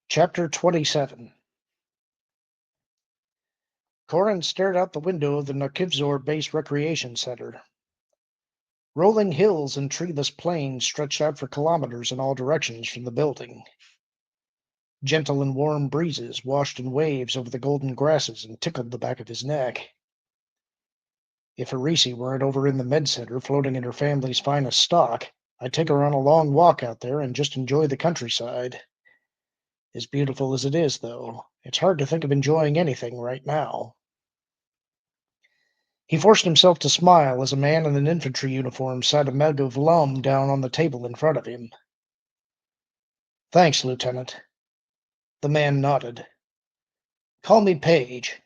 Chapter 27. Corin stared out the window of the Nakivzor Base Recreation Center. Rolling hills and treeless plains stretched out for kilometers in all directions from the building. Gentle and warm breezes washed in waves over the golden grasses and tickled the back of his neck. If Arisi weren't over in the med center floating in her family's finest stock, I'd take her on a long walk out there and just enjoy the countryside. As beautiful as it is, though, it's hard to think of enjoying anything right now. He forced himself to smile as a man in an infantry uniform set a mug of lum down on the table in front of him. Thanks, Lieutenant. The man nodded. Call me Page.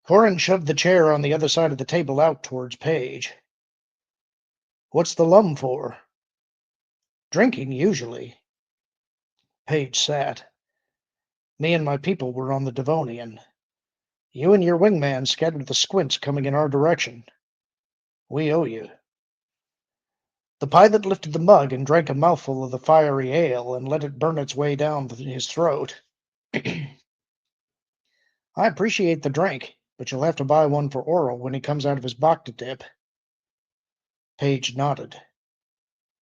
Corin shoved the chair on the other side of the table out towards Page. What's the lum for? Drinking, usually. Page sat. Me and my people were on the Devonian. You and your wingman scattered the squints coming in our direction. We owe you. The pilot lifted the mug and drank a mouthful of the fiery ale and let it burn its way down his throat. I appreciate the drink, but you'll have to buy one for Oral when he comes out of his Bacta dip. Page nodded.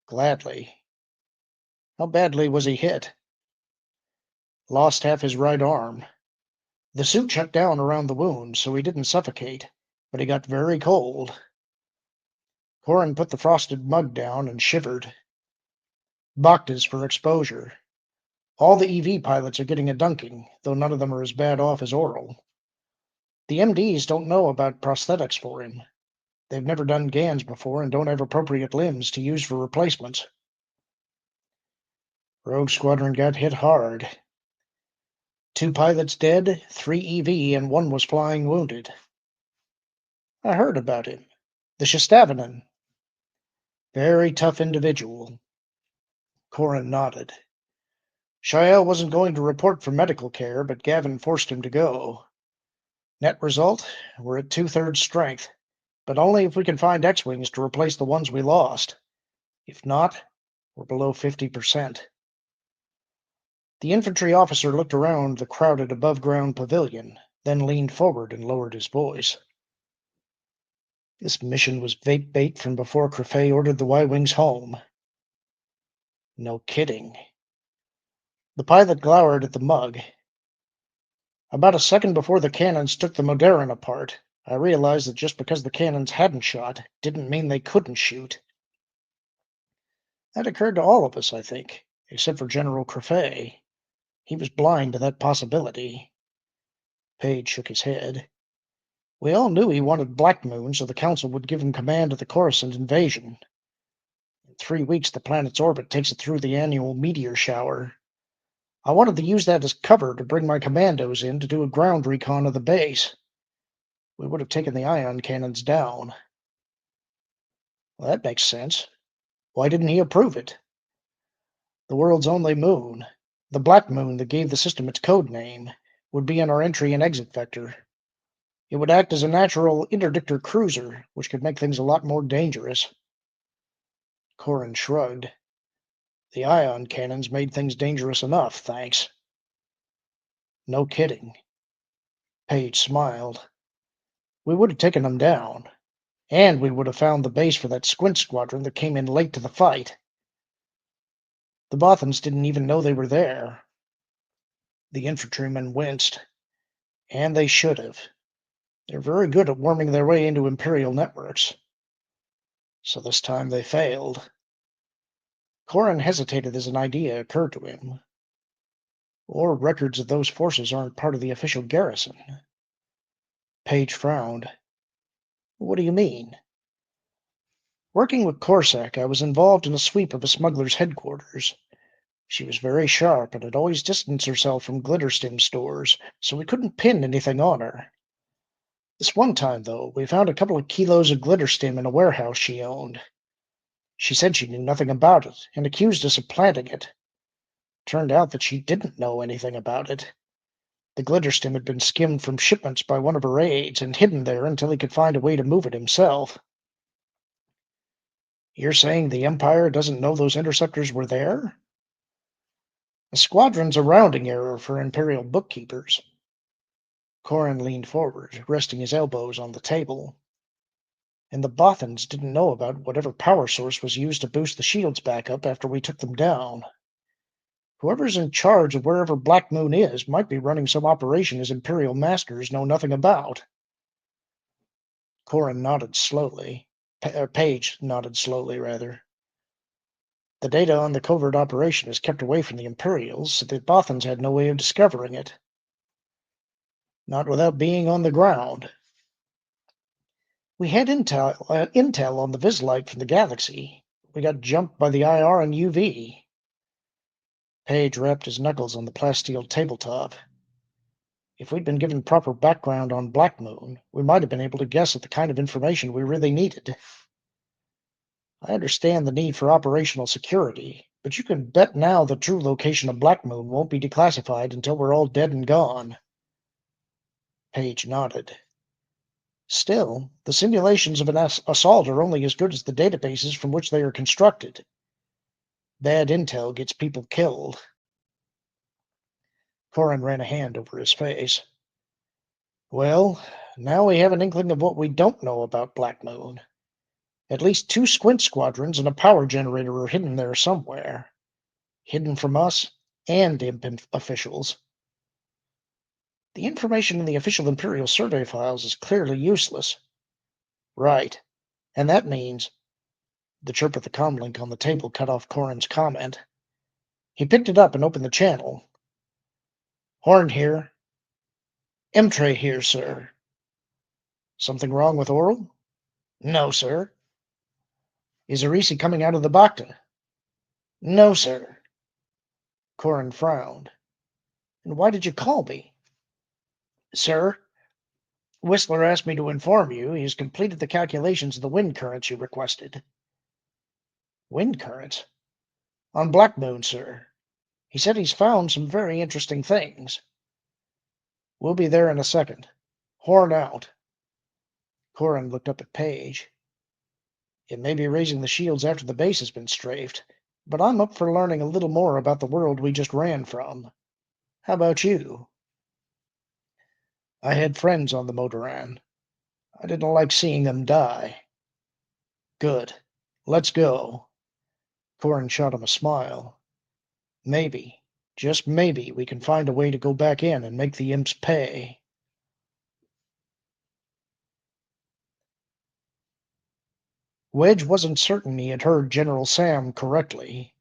Gladly. How badly was he hit? Lost half his right arm. The suit shut down around the wound, so he didn't suffocate, but he got very cold. Corin put the frosted mug down and shivered. Bactas for exposure. All the EV pilots are getting a dunking, though none of them are as bad off as Oral. The MDs don't know about prosthetics for him. They've never done GANs before and don't have appropriate limbs to use for replacements. Rogue Squadron got hit hard. 2 pilots dead, 3 EV, and 1 was flying wounded. I heard about him. The Shestavinan. Very tough individual. Corin nodded. Shael wasn't going to report for medical care, but Gavin forced him to go. Net result, we're at 2/3 strength, but only if we can find X-Wings to replace the ones we lost. If not, we're below 50%. The infantry officer looked around the crowded above-ground pavilion, then leaned forward and lowered his voice. This mission was vape bait from before Crefet ordered the Y-Wings home. No kidding. The pilot glowered at the mug. About a second before the cannons took the Modern apart, I realized that just because the cannons hadn't shot didn't mean they couldn't shoot. That occurred to all of us, I think, except for General Crefet. He was blind to that possibility. Page shook his head. We all knew he wanted Black Moon, so the Council would give him command of the Coruscant invasion. In 3 weeks, the planet's orbit takes it through the annual meteor shower. I wanted to use that as cover to bring my commandos in to do a ground recon of the base. We would have taken the ion cannons down. Well, that makes sense. Why didn't he approve it? The world's only moon, the Black Moon that gave the system its code name, would be in our entry and exit vector. It would act as a natural interdictor cruiser, which could make things a lot more dangerous. Corin shrugged. The ion cannons made things dangerous enough, thanks. No kidding. Page smiled. We would have taken them down, and we would have found the base for that squint squadron that came in late to the fight. The Bothans didn't even know they were there. The infantrymen winced, and they should have. They're very good at worming their way into Imperial networks. So this time they failed. Corin hesitated as an idea occurred to him. Or records of those forces aren't part of the official garrison. Page frowned. What do you mean? Working with Corsac, I was involved in a sweep of a smuggler's headquarters. She was very sharp and had always distanced herself from glitterstim stores, so we couldn't pin anything on her. This one time, though, we found a couple of kilos of glitterstim in a warehouse she owned. She said she knew nothing about it and accused us of planting it. Turned out that she didn't know anything about it. The glitterstim had been skimmed from shipments by one of her aides and hidden there until he could find a way to move it himself. You're saying the Empire doesn't know those interceptors were there? A squadron's a rounding error for Imperial bookkeepers. Corin leaned forward, resting his elbows on the table. And the Bothans didn't know about whatever power source was used to boost the shields back up after we took them down. Whoever's in charge of wherever Black Moon is might be running some operation his Imperial masters know nothing about. Corin nodded slowly. Page nodded slowly, rather. The data on the covert operation is kept away from the Imperials, so the Bothans had no way of discovering it. Not without being on the ground. We had intel on the Vislite from the galaxy. We got jumped by the IR and UV. Page rapped his knuckles on the plasteel tabletop. If we'd been given proper background on Black Moon, we might have been able to guess at the kind of information we really needed. I understand the need for operational security, but you can bet now the true location of Black Moon won't be declassified until we're all dead and gone. Page nodded. Still, the simulations of an assault are only as good as the databases from which they are constructed. Bad intel gets people killed. Corin ran a hand over his face. Well, now we have an inkling of what we don't know about Black Moon. At least 2 squint squadrons and a power generator are hidden there somewhere. Hidden from us and imp officials. The information in the official Imperial survey files is clearly useless. Right. And that means... The chirp of the comlink on the table cut off Corin's comment. He picked it up and opened the channel. Horn here. Emtray here, sir. Something wrong with Oral? No, sir. Is Arisi coming out of the Bacta? No, sir. Corin frowned. And why did you call me? Sir, Whistler asked me to inform you he has completed the calculations of the wind currents you requested. Wind currents? On Black Moon, sir. He said he's found some very interesting things. We'll be there in a second. Horn out. Corin looked up at Page. It may be raising the shields after the base has been strafed, but I'm up for learning a little more about the world we just ran from. How about you? I had friends on the Motoran. I didn't like seeing them die. Good. Let's go. Corin shot him a smile. Maybe, just maybe, we can find a way to go back in and make the imps pay. Wedge wasn't certain he had heard General Sam correctly.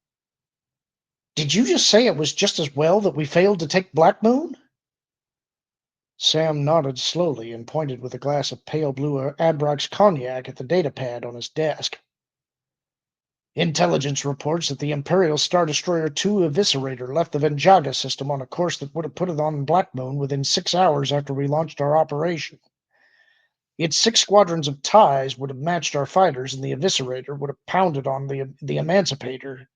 Did you just say it was just as well that we failed to take Black Moon? Sam nodded slowly and pointed with a glass of pale blue Abrax cognac at the datapad on his desk. Intelligence reports that the Imperial Star Destroyer 2 Eviscerator left the Venjaga system on a course that would have put it on Black Moon within 6 hours after we launched our operation. Its 6 squadrons of TIEs would have matched our fighters, and the Eviscerator would have pounded on the Emancipator.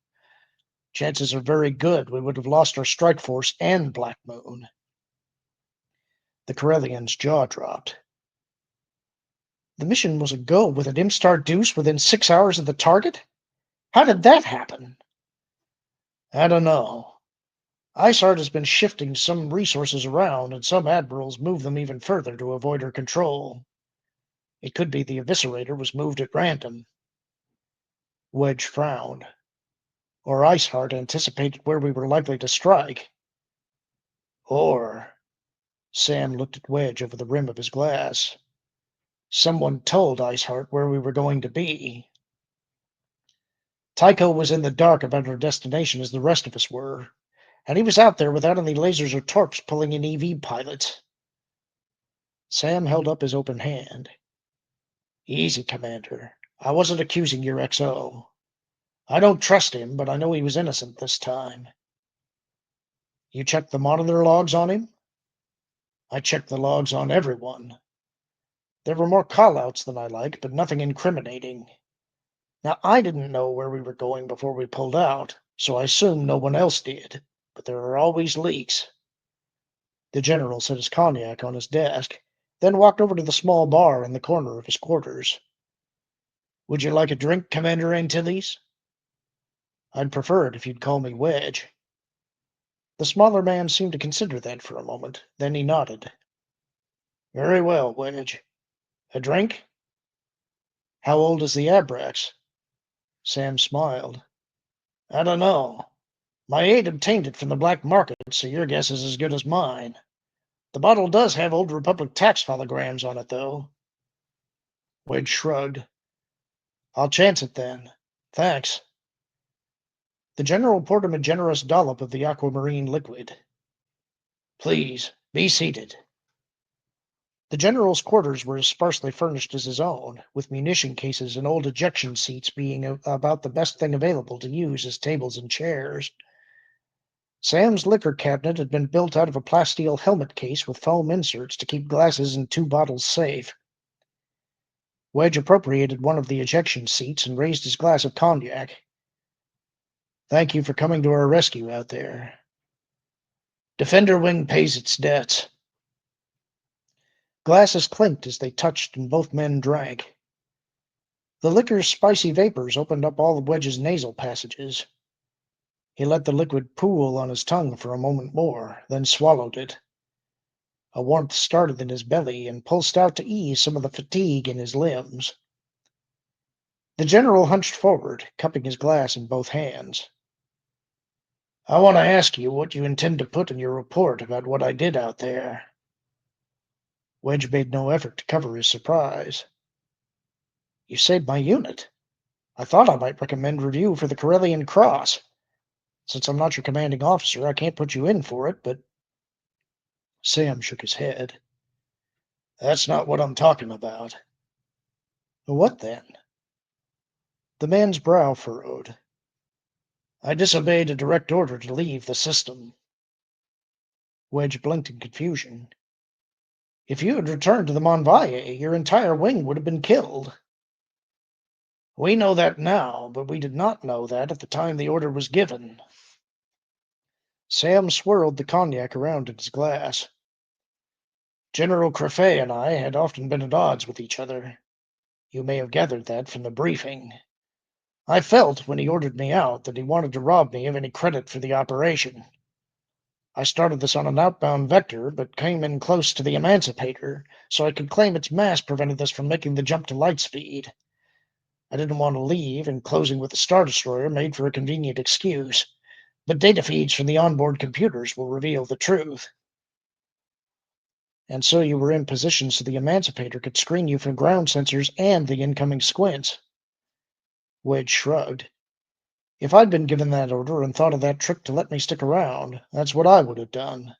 Chances are very good we would have lost our strike force and Black Moon. The Corellian's jaw dropped. The mission was a go with an Imstar Deuce within 6 hours of the target? How did that happen? I don't know. ISART has been shifting some resources around, and some admirals moved them even further to avoid her control. It could be the Eviscerator was moved at random. Wedge frowned. Or Iceheart anticipated where we were likely to strike. Or... Sam looked at Wedge over the rim of his glass. Someone told Iceheart where we were going to be. Tycho was in the dark about our destination as the rest of us were, and he was out there without any lasers or torps pulling in EV pilots. Sam held up his open hand. Easy, Commander. I wasn't accusing your XO. I don't trust him, but I know he was innocent this time. You checked the monitor logs on him? I checked the logs on everyone. There were more call-outs than I liked, but nothing incriminating. Now, I didn't know where we were going before we pulled out, so I assumed no one else did, but there are always leaks. The general set his cognac on his desk, then walked over to the small bar in the corner of his quarters. Would you like a drink, Commander Antilles? I'd prefer it if you'd call me Wedge. The smaller man seemed to consider that for a moment. Then he nodded. Very well, Wedge. A drink? How old is the Abrax? Sam smiled. I don't know. My aide obtained it from the black market, so your guess is as good as mine. The bottle does have Old Republic tax holograms on it, though. Wedge shrugged. I'll chance it then. Thanks. The general poured him a generous dollop of the aquamarine liquid. Please, be seated. The general's quarters were as sparsely furnished as his own, with munition cases and old ejection seats being about the best thing available to use as tables and chairs. Sam's liquor cabinet had been built out of a plasteel helmet case with foam inserts to keep glasses and 2 bottles safe. Wedge appropriated one of the ejection seats and raised his glass of cognac. Thank you for coming to our rescue out there. Defender Wing pays its debts. Glasses clinked as they touched, and both men drank. The liquor's spicy vapors opened up all of Wedge's nasal passages. He let the liquid pool on his tongue for a moment more, then swallowed it. A warmth started in his belly and pulsed out to ease some of the fatigue in his limbs. The general hunched forward, cupping his glass in both hands. I want to ask you what you intend to put in your report about what I did out there. Wedge made no effort to cover his surprise. You saved my unit. I thought I might recommend review for the Corellian Cross. Since I'm not your commanding officer, I can't put you in for it, but... Sam shook his head. That's not what I'm talking about. What then? The man's brow furrowed. I disobeyed a direct order to leave the system. Wedge blinked in confusion. If you had returned to the Monvalle, your entire wing would have been killed. We know that now, but we did not know that at the time the order was given. Sam swirled the cognac around in his glass. General Crefet and I had often been at odds with each other. You may have gathered that from the briefing. I felt, when he ordered me out, that he wanted to rob me of any credit for the operation. I started this on an outbound vector, but came in close to the Emancipator, so I could claim its mass prevented us from making the jump to light speed. I didn't want to leave, and closing with the Star Destroyer made for a convenient excuse, but data feeds from the onboard computers will reveal the truth. And so you were in position so the Emancipator could screen you from ground sensors and the incoming squints. Wedge shrugged. If I'd been given that order and thought of that trick to let me stick around, that's what I would have done.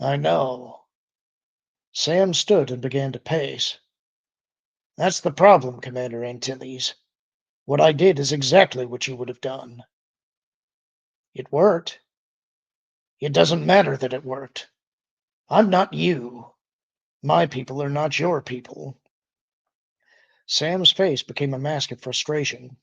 I know. Sam stood and began to pace. That's the problem, Commander Antilles. What I did is exactly what you would have done. It worked. It doesn't matter that it worked. I'm not you. My people are not your people. Sam's face became a mask of frustration.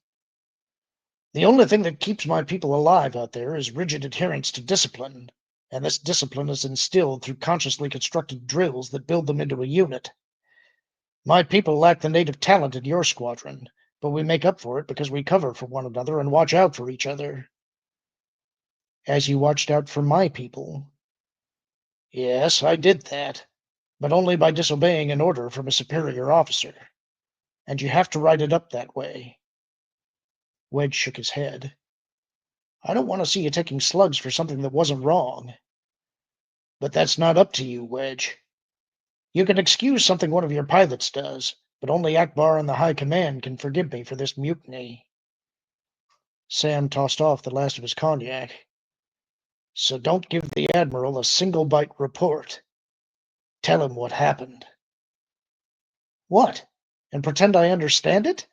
The only thing that keeps my people alive out there is rigid adherence to discipline, and this discipline is instilled through consciously constructed drills that build them into a unit. My people lack the native talent in your squadron, but we make up for it because we cover for one another and watch out for each other. As you watched out for my people. Yes, I did that, but only by disobeying an order from a superior officer. And you have to write it up that way. Wedge shook his head. I don't want to see you taking slugs for something that wasn't wrong. But that's not up to you, Wedge. You can excuse something one of your pilots does, but only Akbar and the High Command can forgive me for this mutiny. Sam tossed off the last of his cognac. So don't give the Admiral a single-bite report. Tell him what happened. What? And pretend I understand it?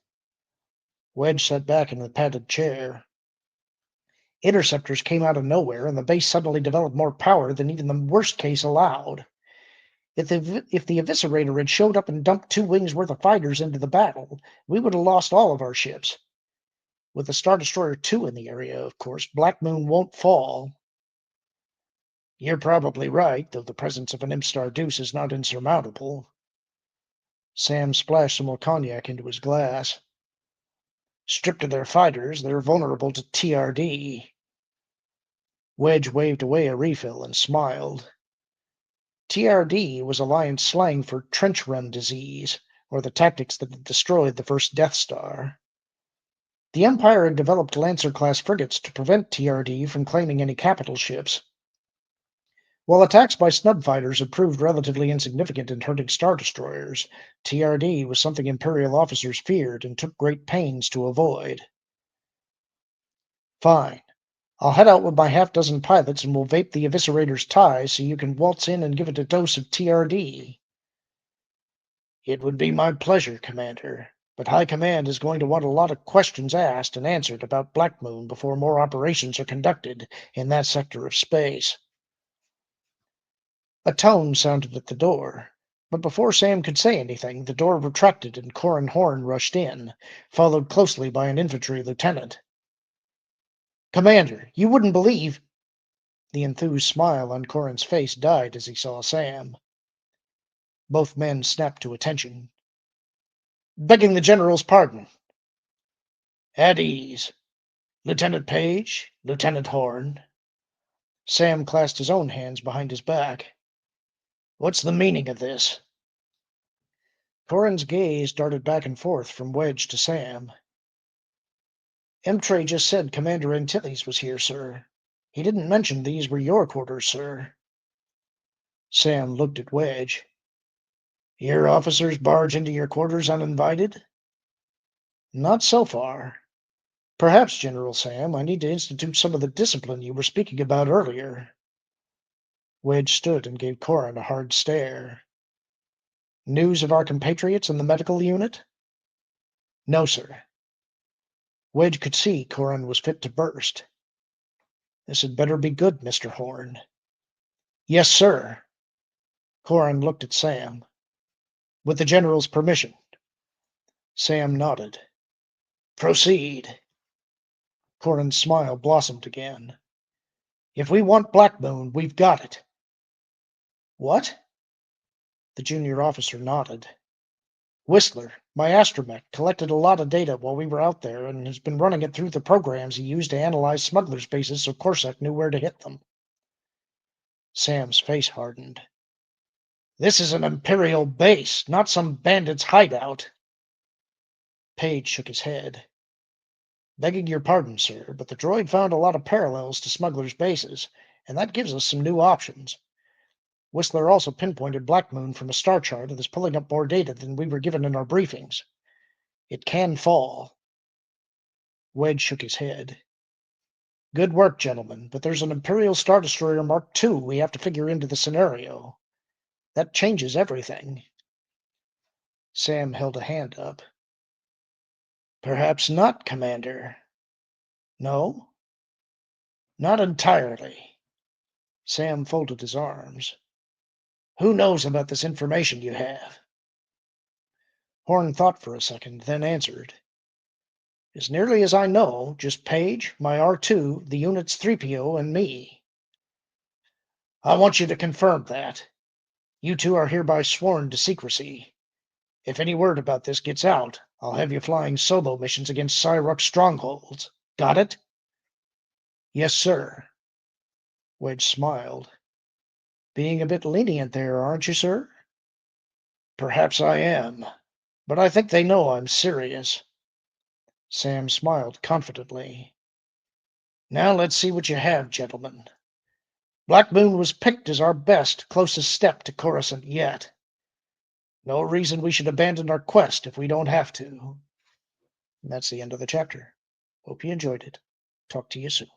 Wedge sat back in the padded chair. Interceptors came out of nowhere, and the base suddenly developed more power than even the worst case allowed. If the Eviscerator had showed up and dumped 2 wings worth of fighters into the battle, we would have lost all of our ships. With the Star Destroyer 2 in the area, of course, Black Moon won't fall. You're probably right, though the presence of an Imp-Star Deuce is not insurmountable. Sam splashed some more cognac into his glass. Stripped of their fighters, they're vulnerable to TRD. Wedge waved away a refill and smiled. TRD was Alliance slang for trench run disease, or the tactics that had destroyed the first Death Star. The Empire had developed Lancer-class frigates to prevent TRD from claiming any capital ships. While attacks by snub fighters had proved relatively insignificant in hurting Star Destroyers, TRD was something Imperial officers feared and took great pains to avoid. Fine. I'll head out with my half-dozen pilots and we'll vape the Eviscerator's tie so you can waltz in and give it a dose of TRD. It would be my pleasure, Commander, but High Command is going to want a lot of questions asked and answered about Black Moon before more operations are conducted in that sector of space. A tone sounded at the door, but before Sam could say anything, the door retracted and Corin Horn rushed in, followed closely by an infantry lieutenant. Commander, you wouldn't believe... The enthused smile on Corin's face died as he saw Sam. Both men snapped to attention. Begging the General's pardon. At ease. Lieutenant Page, Lieutenant Horn. Sam clasped his own hands behind his back. What's the meaning of this? Corin's gaze darted back and forth from Wedge to Sam. Emtray just said Commander Antilles was here, sir. He didn't mention these were your quarters, sir. Sam looked at Wedge. Your officers barge into your quarters uninvited? Not so far. Perhaps, General Sam, I need to institute some of the discipline you were speaking about earlier. Wedge stood and gave Corin a hard stare. News of our compatriots in the medical unit? No, sir. Wedge could see Corin was fit to burst. This had better be good, Mr. Horn. Yes, sir. Corin looked at Sam. With the General's permission. Sam nodded. Proceed. Corin's smile blossomed again. If we want Black Moon, we've got it. What? The junior officer nodded. Whistler, my astromech, collected a lot of data while we were out there and has been running it through the programs he used to analyze smugglers' bases so Corsac knew where to hit them. Sam's face hardened. This is an Imperial base, not some bandit's hideout. Page shook his head. Begging your pardon, sir, but the droid found a lot of parallels to smugglers' bases, and that gives us some new options. Whistler also pinpointed Black Moon from a star chart and is pulling up more data than we were given in our briefings. It can fall. Wedge shook his head. Good work, gentlemen, but there's an Imperial Star Destroyer Mark II we have to figure into the scenario. That changes everything. Sam held a hand up. Perhaps not, Commander. No? Not entirely. Sam folded his arms. Who knows about this information you have? Horn thought for a second, then answered. As nearly as I know, just Page, my R2, the unit's 3PO, and me. I want you to confirm that. You two are hereby sworn to secrecy. If any word about this gets out, I'll have you flying solo missions against Cyrux strongholds. Got it? Yes, sir. Wedge smiled. Being a bit lenient there, aren't you, sir? Perhaps I am, but I think they know I'm serious. Sam smiled confidently. Now let's see what you have, gentlemen. Black Moon was picked as our best, closest step to Coruscant yet. No reason we should abandon our quest if we don't have to. And that's the end of the chapter. Hope you enjoyed it. Talk to you soon.